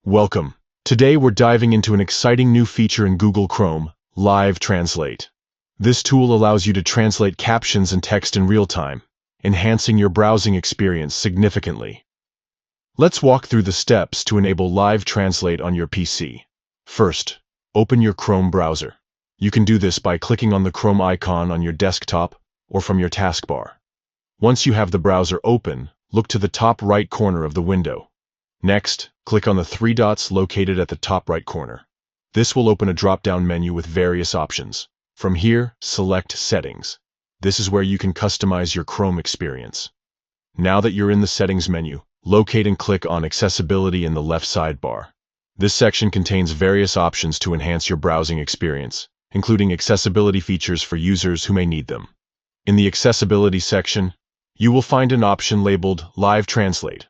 Welcome. Today we're diving into an exciting new feature in Google Chrome, Live Translate. This tool allows you to translate captions and text in real time, enhancing your browsing experience significantly. Let's walk through the steps to enable Live Translate on your PC. First, open your Chrome browser. You can do this by clicking on the Chrome icon on your desktop or from your taskbar. Once you have the browser open, look to the top right corner of the window. Next, click on the three dots located at the top right corner. This will open a drop-down menu with various options. From here, select Settings. This is where you can customize your Chrome experience. Now that you're in the Settings menu, locate and click on Accessibility in the left sidebar. This section contains various options to enhance your browsing experience, including accessibility features for users who may need them. In the Accessibility section, you will find an option labeled Live Translate.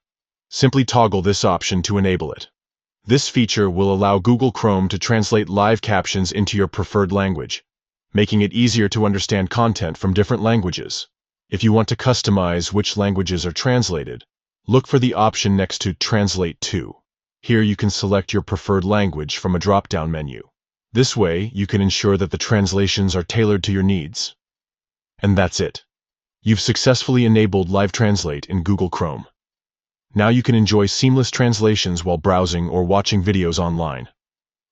Simply toggle this option to enable it. This feature will allow Google Chrome to translate live captions into your preferred language, making it easier to understand content from different languages. If you want to customize which languages are translated, look for the option next to Translate To. Here you can select your preferred language from a drop-down menu. This way, you can ensure that the translations are tailored to your needs. And that's it. You've successfully enabled Live Translate in Google Chrome. Now you can enjoy seamless translations while browsing or watching videos online.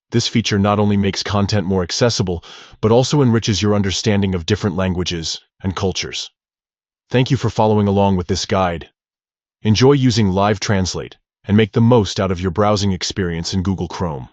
This feature not only makes content more accessible, but also enriches your understanding of different languages and cultures. Thank you for following along with this guide. Enjoy using Live Translate and make the most out of your browsing experience in Google Chrome.